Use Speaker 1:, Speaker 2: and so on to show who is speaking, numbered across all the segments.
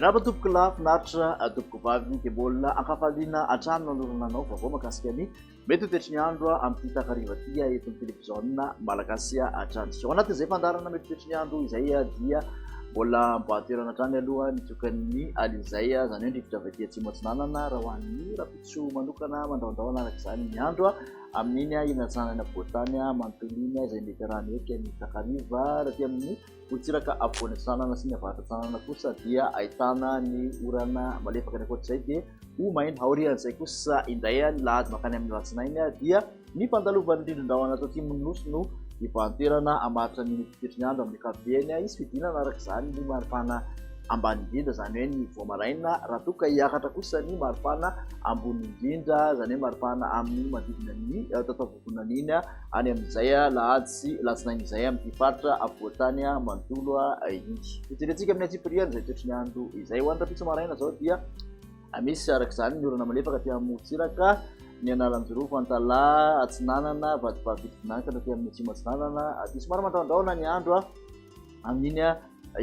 Speaker 1: Raha-tompoko lafinaritra tompoko vavy dia mbola ankafaliana atrano nanorana anao vaovao makasika ny mety ho toetry ny andro amin'ity takariva ity eto amin'ny televiziona malagasy transition. Anatin'izay fandarana mety toetry ny andro izay dia mbola mbahaterana hatrany aloha nitokany alizay zany hoe ndrivotra avy aty atsimo atsinanana raha ho an'ny rapitso manokana mandaondao araka izany ny andro amin'iny inatsanana boatany manontoliny izay mety raha mety ny takariva raha ty amin'ny otsiraka afovoany tsanana sy ny avaratra tsanana kosa dia ahitana ny orana malefaka ny akoatr'izay dia ho maina aorian'izay kosa indray ny lahady makany amin'ny latsinainy dia ny fandalovan'ny rindrin-drahona ato atsimo nosy no ivantoerana amaritra ny toetry ny andro amin'ny ankapobeny isy fidinana araka izany ny maripana ambany indrindra zany hoe ny voamaraina raha toka hiakatra kosa ny maripana ambony indrindra zany hoe maripana amin'ny manodidina ny tatavovonany iny any amin'izay lahady sy latsinainy izay amin'ny faritra afovoantany manontolo iny. Fijerentsika amin'ny atsipiriana izay toetry ny andro izay ho an'ny rapitso maraina zao dia misy araka izany ny orana malefaka ty amotsiraka ny analanjorofo antalahy atsinanana vadivavidi-dinankatra ty amin'ny atsimo atsinanana dia somary mandraondraona ny andro amin'iny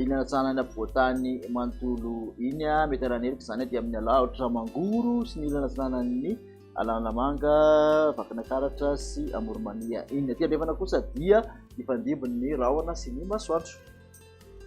Speaker 1: inanatsanany ampovoantany manontolo iny mety arahan'erika izany dia amin'ny alaotra mangoro sy ny ilanatsananany alalamanga vakinakaratra sy amoromania iny aty alefana kosa dia ifandibon'ny rahona sy ny masoandro.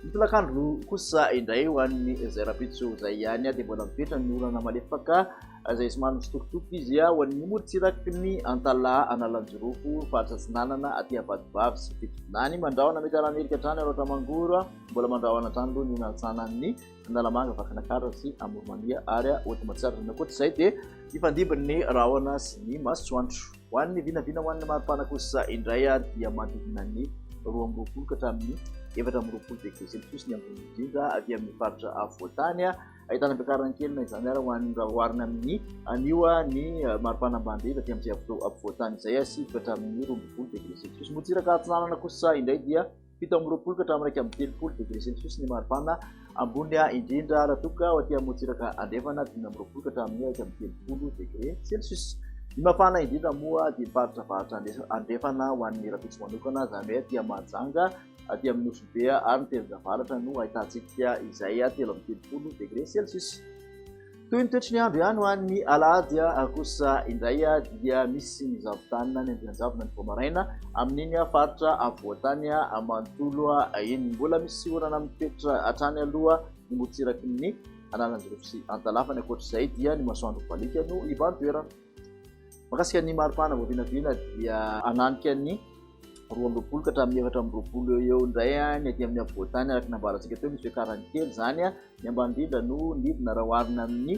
Speaker 1: Ny tolakandro kosa indray ho an'ny zay rapitso zay ihany dia mbola mipetra ny orana malefaka izay somary misitokotoko izy ho an'ny morotsiraky ny antalahy analanjorofo faritra atsinanana aty avadibavy sy fitidinany mandrahona mety arahan'erika hatrany alaotra mangoro mbola mandrahona hatrany aloha ny inatsanan'ny analamanga vakinakaratra sy amoromania ary otimatsiaritra ny akoatr'izay dia ifandibon'ny rahona sy ny masoandro. Ho an'ny vinavina ho an'ny maripana kosa indray dia manodidina ny 12 ka hatramin'ny 14 degré celsius ny ambony indrindra avy amin'ny faritra avoatany ahitana ampiakarana kely na izany ara ho an'ny raha oharina amin'ny anio ny maripana ambany indrindra aty amin'izay avoatany izay 7 ka hatramin'ny 12 degré celsius. Motsiraka atsinanana kosa indray dia 17 ka hatramin'ny 30 degré celsius ny maripana ambony indrindra raha toka ho aty motsiraka andefana 19 ka hatramin'ny 30 degré celsius. Ny mafana indrindra moa dia faritra varatra andefana ho an'ny rapitso manokana zany hoe dia Mahajanga aty amin'ny Nosy Be ary ny Teninjavaratra no ahitantsika izay 13 degré celsius. Toy ny toetry ny andro ihany ho an'ny alahady kosa indray dia misy ny zavitanina ny andinan-javona ny voamaraina amin'iny faritra avoatany manontolo iny mbola misy orana mipetra hatrany aloha ny motsiraky ny analanjorofo sy antalafa ny akoatr'izay dia ny masoandro valika no ivantoerana. Makasika ny maripana voavinavina dia ananika ny 12 ka hatramin'ny 14 eo indray ny aty amin'ny avoatany araka nambarantsika teo misy fiakarany kely zany ny ambany indrindra no nidina raha oharina amin'ny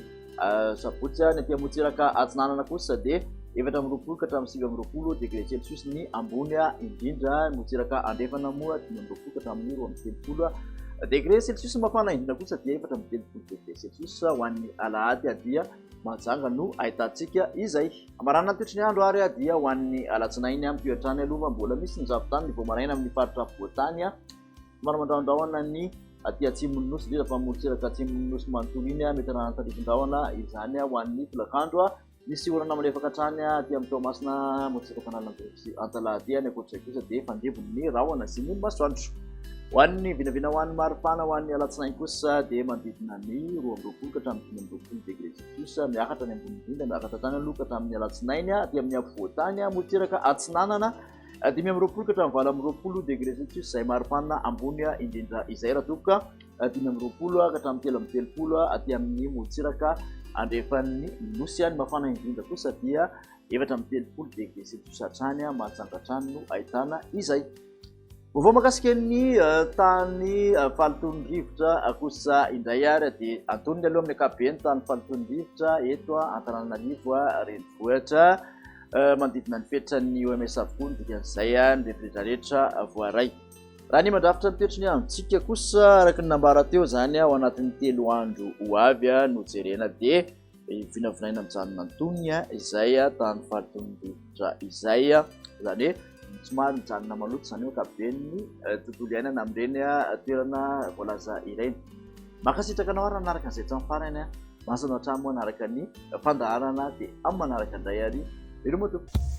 Speaker 1: sabotsy ny aty motsiraka atsinanana kosa dia 17 ka hatramin'ny 19 degré celsius ny ambony indrindra motsiraka andefana moa 19 ka hatramin'ny 20 degré celsius. Mafana indrindra kosa dia 17 degré celsius ho an'ny alahady dia Mahajanga no ahitantsika izay. Amarana ny toetry ny andro ary dia ho an'ny alatsinainy mitoetrany aloha mbola misy ny zavitany ny voamaraina amin'ny faritra avoatany somary mandraondraona ny aty atsimon'ny nosy indrindra fa motsiraka atsimon'ny nosy manontolo iny mety raha tarifindraona izany ho an'ny tolakandro misy orana malefaka hatrany aty amin'ny Toamasina motsiraka analanjorofo sy antalahy ny akoatr'izay kosa dia fandibon'ny rahona sy ny masoandro. Ho an'ny vinavina ho an'ny maripana ho an'ny alatsinainy kosa dia manodidina ny 12 ka hatramin'ny 15 degré celsius miakatra ny ambony indrindra miakatra hatrany aloha ka hatramin'ny alatsinainy aty amin'ny avoatany motsiraka atsinanana 19 ka hatramin'ny 20 degré celsius izay maripana ambony indrindra izay raha toka 19 ka hatramin'ny 30 aty amin'ny motsiraka andrefan'ny nosy ny mafana indrindra kosa dia 13 degré celsius hatrany Mahajanga hatrany no ahitana izay. Vao makasika ny tany faliton'ny-rivotra kosa indray ary dia antonony aloha amin'ny ankapobeny tany faliton'ny-rivotra eto Antananarivo renivohitra manodidina ny fetrany OMS avokoa ny dikan'izay ny rehetrarehetra voaray. Raha ny mandrafitra ny toetry ny androntsika kosa araka ny nambara teo zany ao anatin'ny 3 andro ho avy no jerena dia vinavinaina mijanona antonony izay tany faliton'ny-rivotra izay zany hoe somary mijanona maloto zany hoe ankapobeny tontolo iainana amin'ireny toerana voalaza ireny. Makasitraka anao ary nanaraka an'izay hatramin'ny farany masanao hatrany moa anaraka ny fandaharana dia amin'ny manaraka indray ary ero moa tompoko.